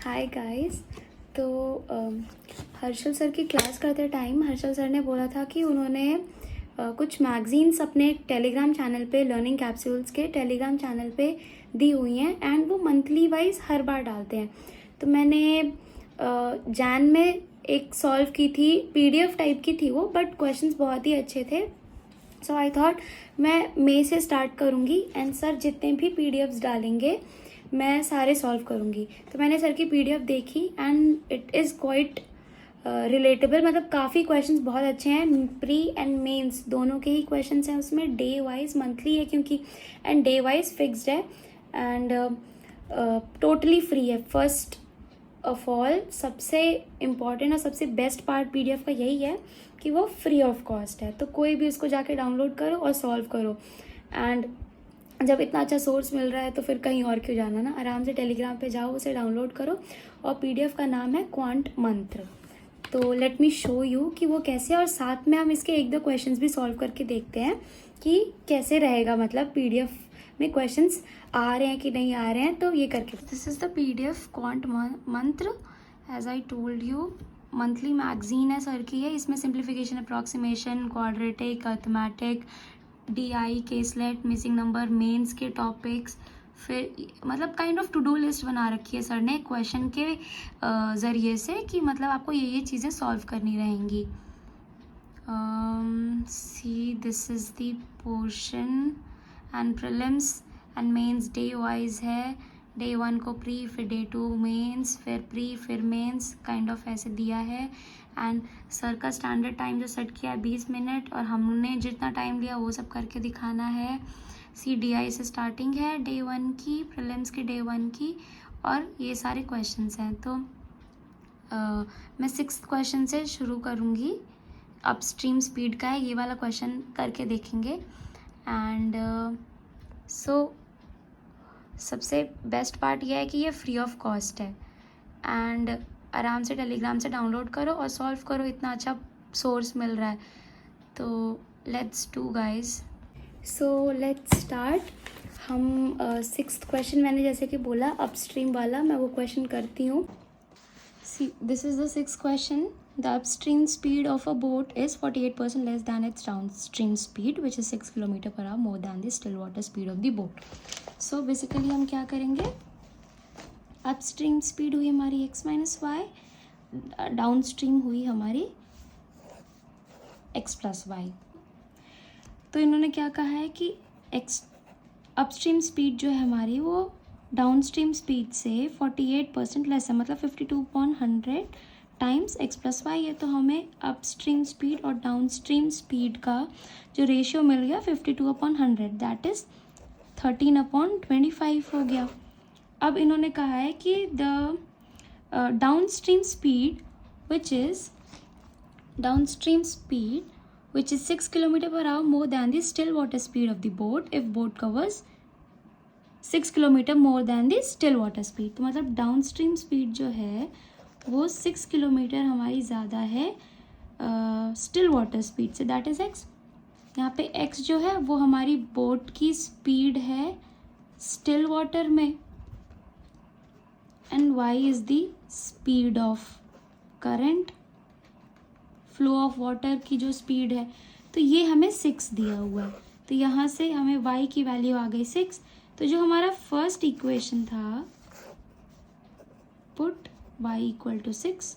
Hi guys. तो Harshal sir की class करते टाइम हर्षल सर ने बोला था कि उन्होंने कुछ मैगज़ीन्स अपने टेलीग्राम चैनल पे, लर्निंग कैप्सूल्स के टेलीग्राम चैनल पे दी हुई हैं एंड वो मंथली वाइज हर बार डालते हैं। तो मैंने जैन में एक सॉल्व की थी, पीडीएफ टाइप की थी वो, बट क्वेश्चंस बहुत ही अच्छे थे। सो आई थॉट मैं मई से स्टार्ट करूँगी एंड सर जितने भी पीडीएफ्स डालेंगे मैं सारे सॉल्व करूँगी। तो मैंने सर की पीडीएफ देखी and it is quite relatable, मतलब काफ़ी क्वेश्चंस बहुत अच्छे हैं। प्री एंड मेंस दोनों के ही क्वेश्चंस हैं उसमें, डे वाइज मंथली है क्योंकि, एंड डे वाइज फिक्स्ड है एंड टोटली फ्री है। फर्स्ट ऑफ ऑल सबसे इम्पॉर्टेंट और सबसे बेस्ट पार्ट पीडीएफ का यही है कि वो फ्री ऑफ कॉस्ट है, तो कोई भी उसको जाके डाउनलोड करो और सॉल्व करो। एंड जब इतना अच्छा सोर्स मिल रहा है तो फिर कहीं और क्यों जाना ना, आराम से टेलीग्राम पे जाओ, उसे डाउनलोड करो और पीडीएफ का नाम है क्वांट मंत्र। तो लेट मी शो यू कि वो कैसे, और साथ में हम इसके एक दो क्वेश्चंस भी सॉल्व करके देखते हैं कि कैसे रहेगा, मतलब पीडीएफ में क्वेश्चंस आ रहे हैं कि नहीं आ रहे हैं। तो ये करके, this is the PDF quant mantra, as I told you monthly magazine है सर की है। इसमें simplification, approximation, quadratic, arithmetic, DI, caselet, missing number, mains के टॉपिक्स, फिर मतलब kind of to do list बना रखी है सर ने क्वेश्चन के ज़रिए से कि मतलब आपको ये चीज़ें सॉल्व करनी रहेंगी। See this is the portion and prelims and men's day wise है। डे 1 को प्री, फिर डे 2 मेंस, फिर प्री, फिर मेंस, काइंड ऑफ ऐसे दिया है। एंड सर का स्टैंडर्ड टाइम जो सेट किया है 20 मिनट, और हमने जितना टाइम लिया वो सब करके दिखाना है। CDI से स्टार्टिंग है डे 1 की, प्रीलिम्स की डे 1 की, और ये सारे क्वेश्चंस हैं। तो मैं 6th क्वेश्चन से शुरू करूँगी। अपस्ट्रीम स्पीड का है, ये वाला क्वेश्चन करके देखेंगे। एंड सो सबसे बेस्ट पार्ट ये है कि ये फ्री ऑफ कॉस्ट है एंड आराम से टेलीग्राम से डाउनलोड करो और सॉल्व करो, इतना अच्छा सोर्स मिल रहा है। तो let's do guys. So let's start. हम 6th क्वेश्चन मैंने जैसे कि बोला अपस्ट्रीम वाला, मैं वो क्वेश्चन करती हूँ। See this is the 6th question. The upstream speed of a boat is 48% less than its downstream speed, which is 6 km/h more than the still water speed of the boat. So basically हम क्या करेंगे, upstream speed हुई हमारी x minus Y, downstream हुई हमारी x plus Y. तो इन्होंने क्या कहा है कि x अपस्ट्रीम स्पीड जो है हमारी वो डाउनस्ट्रीम स्पीड से 48% लेस है, मतलब 52/100 टाइम्स x प्लस वाई है। तो हमें अपस्ट्रीम स्पीड और डाउनस्ट्रीम स्पीड का जो रेशियो मिल गया 52/100, दैट इज़ 13/25 हो गया। अब इन्होंने कहा है कि the downstream speed which is 6 km/h more than the still water speed of the boat if boat covers 6 km more than the still water speed। तो मतलब डाउनस्ट्रीम स्पीड जो है वो 6 किलोमीटर हमारी ज़्यादा है स्टिल वाटर स्पीड से, that is x। यहाँ पे x जो है वो हमारी बोट की स्पीड है स्टिल वाटर में and y is the speed of current, flow of water की जो स्पीड है। तो ये हमें 6 दिया हुआ है, तो यहाँ से हमें y की वैल्यू आ गई 6। तो जो हमारा फर्स्ट इक्वेशन था, पुट y इक्वल टू 6,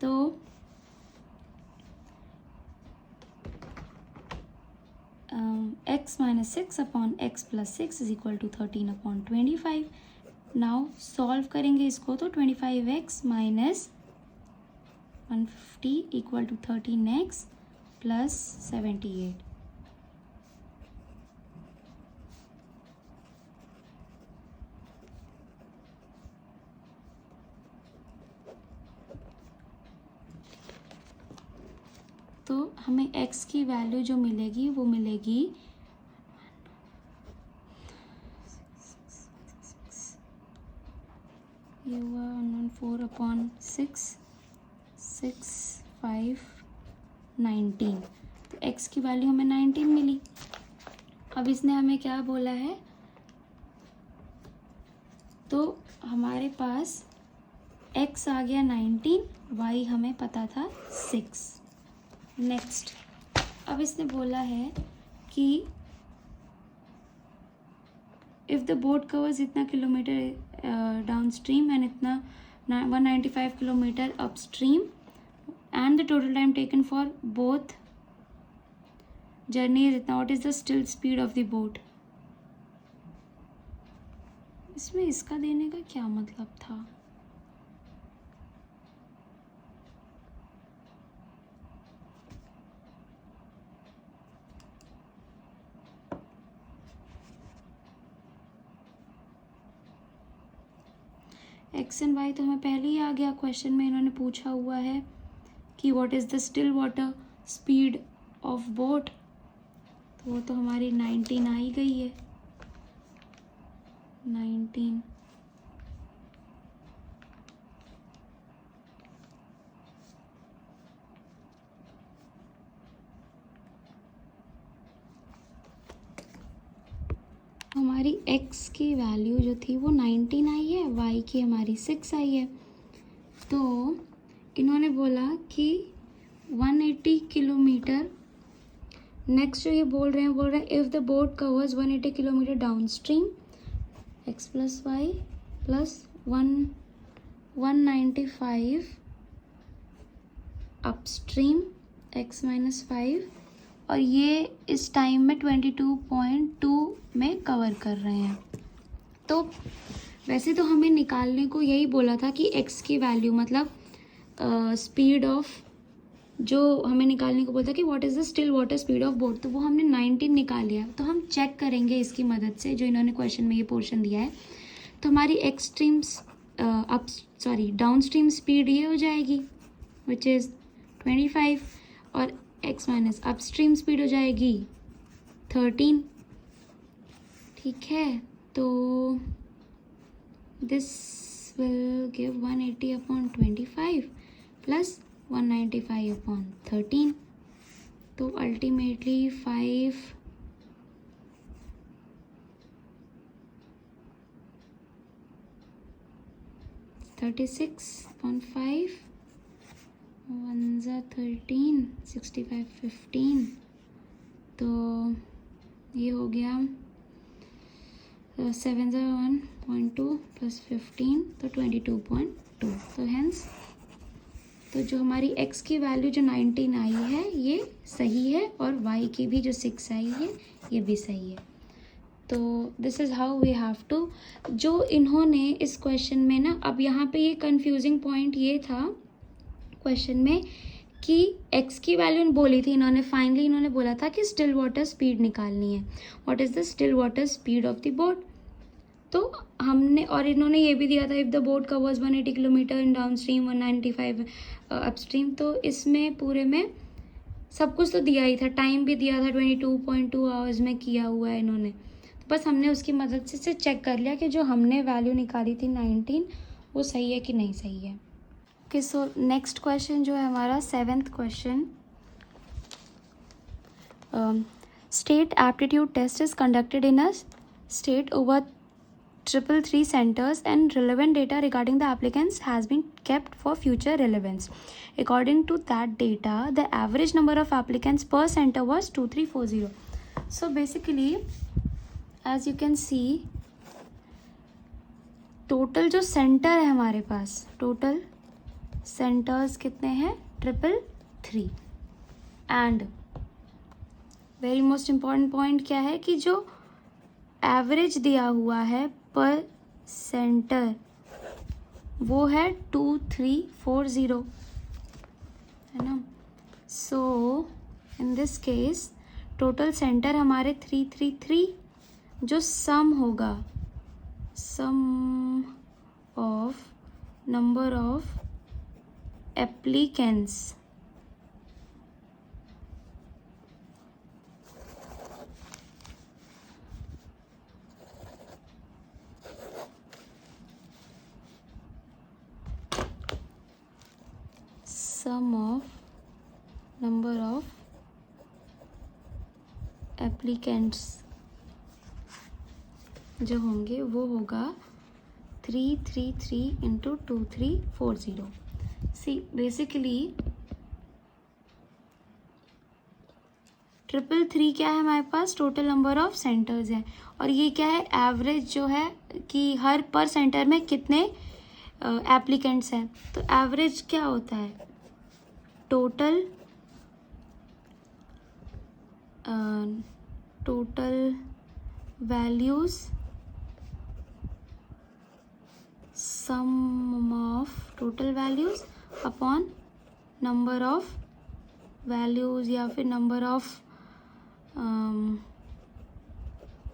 तो x माइनस 6 अपॉन x plus 6 is equal to 13/25। Now solve करेंगे इसको, तो 25x minus 150 equal to 13x plus 78। तो हमें x की वैल्यू जो मिलेगी वो मिलेगी 114/6, 6, 5, 19। तो x की वैल्यू हमें 19 मिली। अब इसने हमें क्या बोला है, तो हमारे पास x आ गया 19, y हमें पता था 6। नेक्स्ट, अब इसने बोला है कि इफ़ द बोट कवर्स इतना किलोमीटर डाउन स्ट्रीम एंड इतना 195 kilometre upstream and the total time taken for both journey is इतना, what is the still speed of the boat. इसमें इसका देने का क्या मतलब था? एक्स एंड वाई तो हमें पहले ही आ गया, क्वेश्चन में इन्होंने पूछा हुआ है कि what is the still water speed of boat, तो वो तो हमारी 19 आ ही गई है। 19 हमारी x की वैल्यू जो थी वो 19 आई है, y की हमारी 6 आई है। तो इन्होंने बोला कि 180 किलोमीटर, नेक्स्ट जो ये बोल रहे हैं if the boat covers 180 kilometre downstream x plus y plus 195 upstream x minus 5, और ये इस टाइम में 22.2 में कवर कर रहे हैं। तो वैसे तो हमें निकालने को यही बोला था कि x की वैल्यू मतलब स्पीड ऑफ, जो हमें निकालने को बोलता कि what is the still water speed of boat, तो वो हमने 19 निकाल लिया। तो हम चेक करेंगे इसकी मदद से, जो इन्होंने क्वेश्चन में ये पोर्शन दिया है। तो हमारी डाउन स्ट्रीम स्पीड ये हो जाएगी विच इज़ 25, और x माइनस अपस्ट्रीम स्पीड हो जाएगी 13। ठीक है, तो this will give 180 upon 25 plus 195 upon 13, तो अल्टीमेटली 36.5 1 ज़ा 13 65 15, तो ये हो गया 7 ज़ा 1.2 प्लस 15, तो 22.2। तो हेंस तो जो हमारी x की वैल्यू जो 19 आई है ये सही है, और y की भी जो 6 आई है ये भी सही है। तो this is how we have to, जो इन्होंने इस क्वेश्चन में ना, अब यहाँ पे ये कंफ्यूजिंग पॉइंट ये था क्वेश्चन में कि x की वैल्यू बोली थी इन्होंने, फाइनली इन्होंने बोला था कि स्टिल वाटर स्पीड निकालनी है, what is the still water speed of the boat. तो हमने, और इन्होंने ये भी दिया था if the boat covers 180 kilometre in down stream 195 upstream, तो इसमें पूरे में सब कुछ तो दिया ही था, टाइम भी दिया था 22.2 आवर्स में किया हुआ है इन्होंने। तो बस हमने उसकी मदद से चेक कर लिया कि जो हमने वैल्यू निकाली थी 19 वो सही है कि नहीं सही है। ओके, सो नेक्स्ट क्वेश्चन जो है हमारा 7th question, state aptitude test is conducted in a state over 333 centers and relevant data regarding the applicants has been kept for future relevance. According to that data, the average number of applicants per center was 2340. So basically, as you can see, total जो center है हमारे पास, total centers कितने हैं? 333। and very most important point क्या है कि जो average दिया हुआ है पर सेंटर वो है 2340, है ना। So in this case total centre हमारे 333, जो सम होगा, sum of number of applicants sum of number of applicants जो होंगे वो होगा 333 into 2340. See, basically 333 क्या है हमारे पास, टोटल नंबर ऑफ सेंटर्स है, और ये क्या है, एवरेज जो है कि हर पर सेंटर में कितने एप्लीकेंट्स हैं। तो एवरेज क्या होता है, total values some of total values upon number of values, या फिर नंबर ऑफ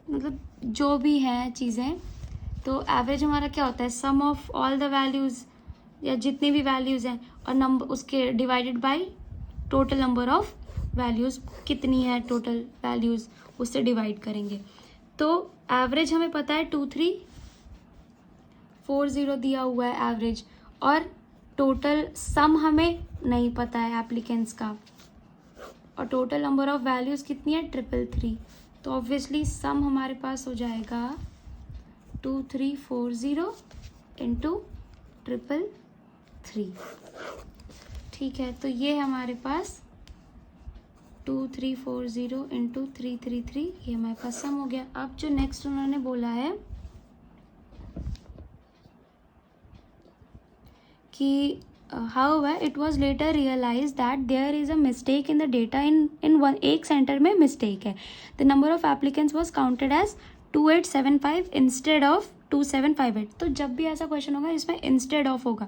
मतलब जो भी है चीज़ें। तो एवरेज हमारा क्या होता है, सम ऑफ ऑल द वैल्यूज़, या जितनी भी वैल्यूज़ हैं, और नंबर उसके divided by total number of values, कितनी है टोटल वैल्यूज़, उससे डिवाइड करेंगे। तो एवरेज हमें पता है 2340 दिया हुआ है एवरेज, और टोटल सम हमें नहीं पता है एप्लीकेंट्स का, और टोटल नंबर ऑफ वैल्यूज़ कितनी है 333। तो ऑब्वियसली सम हमारे पास हो जाएगा 2340 इंटू 333। ठीक है, तो ये हमारे पास 2340 इंटू 333, ये हमारे पास सम हो गया। अब जो नेक्स्ट उन्होंने बोला है कि however it was later realized that there is a mistake in the data in one, एक सेंटर में मिस्टेक है। the number of applicants was counted as 2875 instead of 2758। तो जब भी ऐसा क्वेश्चन होगा इसमें instead of होगा,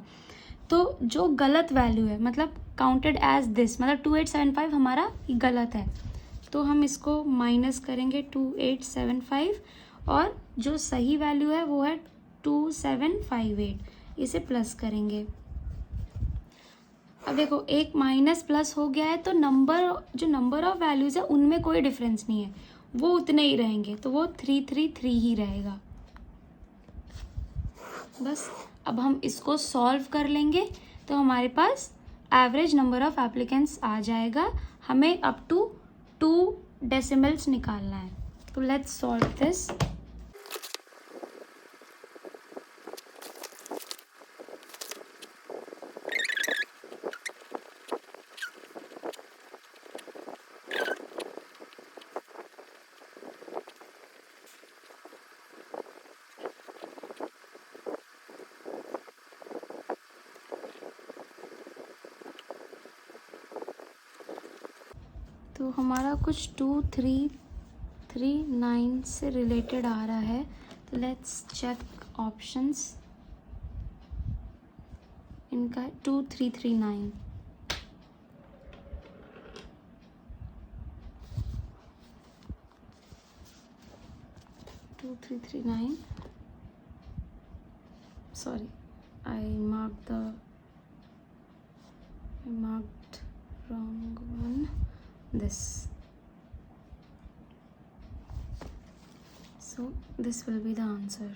तो जो गलत वैल्यू है, मतलब काउंटेड एज दिस, मतलब 2875 हमारा गलत है, तो हम इसको माइनस करेंगे 2875, और जो सही वैल्यू है वो है 2758, इसे प्लस करेंगे। अब देखो, एक माइनस प्लस हो गया है, तो जो नंबर ऑफ वैल्यूज़ है उनमें कोई डिफरेंस नहीं है, वो उतने ही रहेंगे, तो वो 333 ही रहेगा। बस अब हम इसको सॉल्व कर लेंगे, तो हमारे पास एवरेज नंबर ऑफ एप्लीकेंट्स आ जाएगा। हमें अप टू 2 डेसिमल्स निकालना है, तो लेट्स सॉल्व दिस। तो हमारा कुछ 2339 से रिलेटेड आ रहा है, तो लेट्स चेक ऑप्शंस। इनका 2339, sorry, I marked wrong one, this, so this will be the answer.